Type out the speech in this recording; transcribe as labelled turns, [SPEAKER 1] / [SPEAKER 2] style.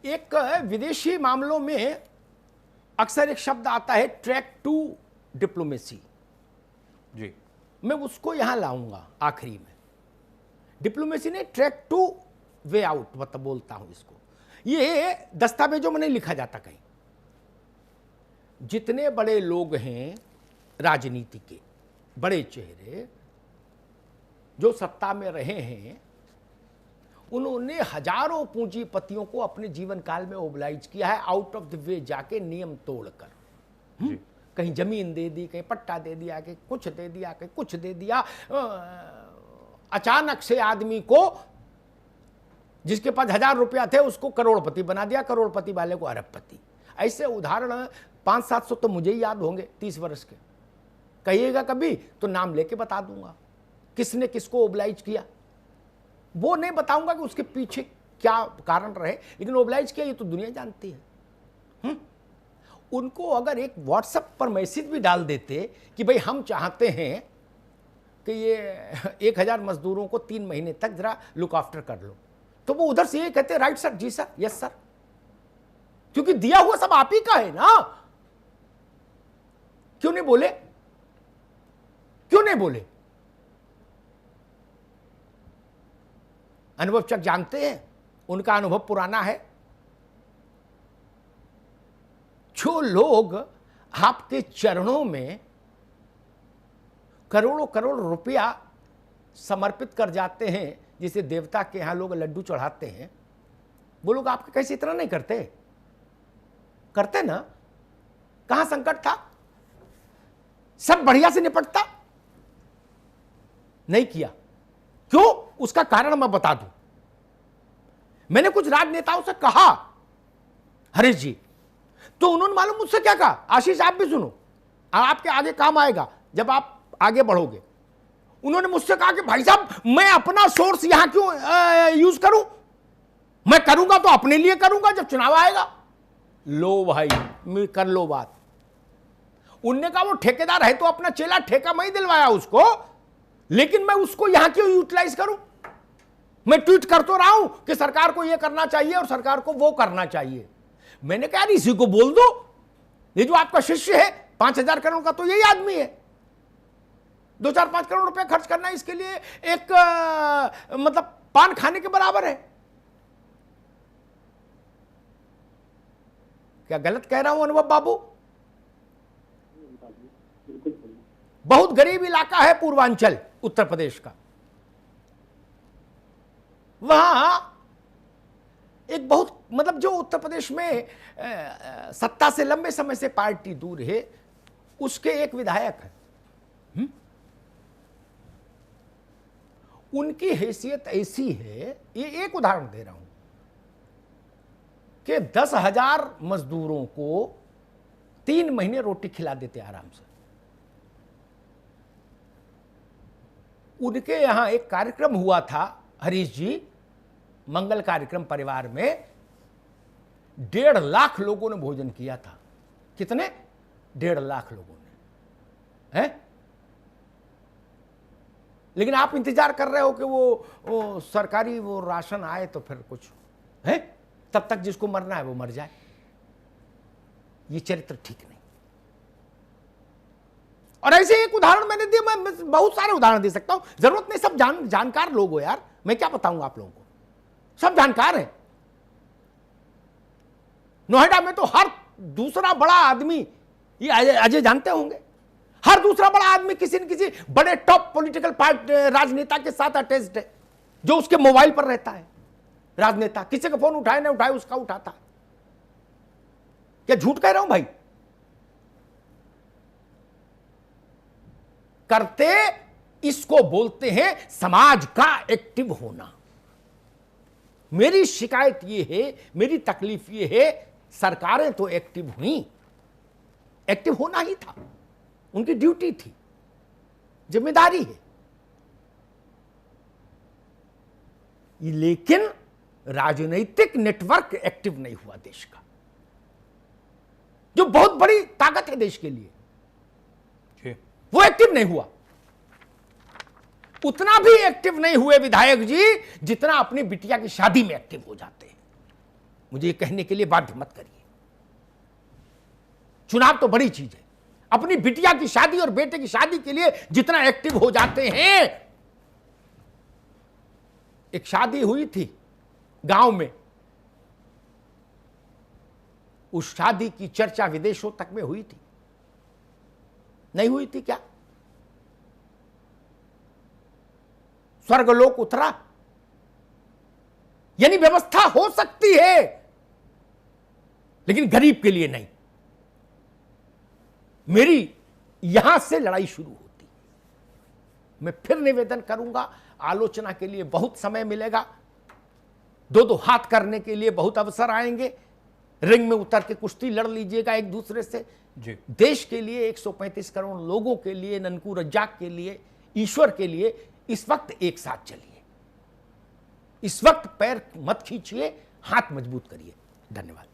[SPEAKER 1] एक विदेशी मामलों में अक्सर एक शब्द आता है ट्रैक टू डिप्लोमेसी
[SPEAKER 2] जी।
[SPEAKER 1] मैं उसको यहां लाऊंगा आखिरी में। डिप्लोमेसी ने ट्रैक टू वे आउट मतलब बोलता हूं इसको। ये दस्तावेजों में नहीं लिखा जाता कहीं। जितने बड़े लोग हैं राजनीति के बड़े चेहरे जो सत्ता में रहे हैं, उन्होंने हजारों पूंजीपतियों को अपने जीवन काल में ओबलाइज किया है आउट ऑफ द वे जाके नियम तोड़कर। कहीं जमीन दे दी, कहीं पट्टा दे दिया, कहीं कुछ दे दिया, कहीं कुछ दे दिया। अचानक से आदमी को जिसके पास 1000 रुपया थे उसको करोड़पति बना दिया, करोड़पति वाले को अरबपति। ऐसे उदाहरण 500-700 तो मुझे ही याद होंगे 30 वर्ष के। कहिएगा कभी तो नाम लेके बता दूंगा किसने किसको ओबलाइज किया। वो नहीं बताऊंगा कि उसके पीछे क्या कारण रहे, लेकिन ओबलाइज किया ये तो दुनिया जानती है। उनको अगर एक व्हाट्सएप पर मैसेज भी डाल देते कि भाई हम चाहते हैं कि ये 1000 मजदूरों को 3 महीने तक जरा लुक आफ्टर कर लो, तो वो उधर से ये कहते राइट सर, जी सर, यस सर, क्योंकि दिया हुआ सब आप ही का है ना। क्यों नहीं बोले? क्यों नहीं बोले? अनुभव चक जानते हैं, उनका अनुभव पुराना है। जो लोग आपके चरणों में करोड़ों करोड़ रुपया समर्पित कर जाते हैं, जिसे देवता के यहां लोग लड्डू चढ़ाते हैं, वो लोग आपके कैसे इतना नहीं करते? करते ना? कहां संकट था? सब बढ़िया से निपटता, नहीं किया। क्यों? उसका कारण मैं बता दूं। मैंने कुछ राजनेताओं से कहा हरीश जी, तो उन्होंने मालूम मुझसे क्या कहा? आशीष आप भी सुनो, आपके आगे काम आएगा जब आप आगे बढ़ोगे। उन्होंने मुझसे कहा कि भाई साहब मैं अपना सोर्स यहां क्यों यूज करूं? मैं करूंगा तो अपने लिए करूंगा, जब चुनाव आएगा। लो भाई कर लो बात। उनने कहा वो ठेकेदार है तो अपना चेला ठेका मैं ही दिलवाया उसको, लेकिन मैं उसको यहां क्यों यूटिलाइज करूं? मैं ट्वीट कर तो रहा हूं कि सरकार को यह करना चाहिए और सरकार को वो करना चाहिए। मैंने कहा इसी को बोल दो, ये जो आपका शिष्य है 5000 करोड़ का तो यही आदमी है। 2-4-5 करोड़ रुपए खर्च करना इसके लिए एक मतलब पान खाने के बराबर है। क्या गलत कह रहा हूं अनुभव बाबू? बहुत गरीब इलाका है पूर्वांचल उत्तर प्रदेश का। वहां एक बहुत मतलब जो उत्तर प्रदेश में सत्ता से लंबे समय से पार्टी दूर है, उसके एक विधायक है। उनकी हैसियत ऐसी है, ये एक उदाहरण दे रहा हूं, कि 10,000 मजदूरों को 3 महीने रोटी खिला देते आराम से। उनके यहां एक कार्यक्रम हुआ था हरीश जी, मंगल कार्यक्रम परिवार में 1.5 लाख लोगों ने भोजन किया था। कितने? 1.5 लाख लोगों ने, हैं? लेकिन आप इंतजार कर रहे हो कि वो सरकारी वो राशन आए तो फिर कुछ है, तब तक जिसको मरना है वो मर जाए। ये चरित्र ठीक नहीं। और ऐसे एक उदाहरण मैंने दिया, मैं बहुत सारे उदाहरण दे सकता हूं, जरूरत नहीं सब जानकार लोग हो यार, मैं क्या बताऊंगा आप लोगों को, सब जानकार हैं। नोएडा में तो हर दूसरा बड़ा आदमी, ये अजय जानते होंगे, हर दूसरा बड़ा आदमी किसी न किसी बड़े टॉप पॉलिटिकल पार्टी राजनेता के साथ अटैच्ड है, जो उसके मोबाइल पर रहता है। राजनेता किसी का फोन उठाए ना उठाए उसका उठाता। क्या झूठ कह रहा हूं भाई? करते इसको बोलते हैं समाज का एक्टिव होना। मेरी शिकायत ये है, मेरी तकलीफ ये है, सरकारें तो एक्टिव हुई, एक्टिव होना ही था, उनकी ड्यूटी थी, जिम्मेदारी है, लेकिन राजनीतिक नेटवर्क एक्टिव नहीं हुआ देश का, जो बहुत बड़ी ताकत है देश के लिए, वो एक्टिव नहीं हुआ। उतना भी एक्टिव नहीं हुए विधायक जी जितना अपनी बिटिया की शादी में एक्टिव हो जाते हैं। मुझे ये कहने के लिए बाध्य मत करिए। चुनाव तो बड़ी चीज है। अपनी बिटिया की शादी और बेटे की शादी के लिए जितना एक्टिव हो जाते हैं। एक शादी हुई थी गांव में, उस शादी की चर्चा विदेशों तक में हुई थी, नहीं हुई थी क्या? स्वर्गलोक उतरा। यानी व्यवस्था हो सकती है, लेकिन गरीब के लिए नहीं। मेरी यहां से लड़ाई शुरू होती। मैं फिर निवेदन करूंगा, आलोचना के लिए बहुत समय मिलेगा, दो दो हाथ करने के लिए बहुत अवसर आएंगे। रिंग में उतर के कुश्ती लड़ लीजिएगा एक दूसरे से।
[SPEAKER 2] जी।
[SPEAKER 1] देश के लिए, 135 करोड़ लोगों के लिए, ननकू रज्जाक के लिए, ईश्वर के लिए इस वक्त एक साथ चलिए। इस वक्त पैर मत खींचिए, हाथ मजबूत करिए। धन्यवाद।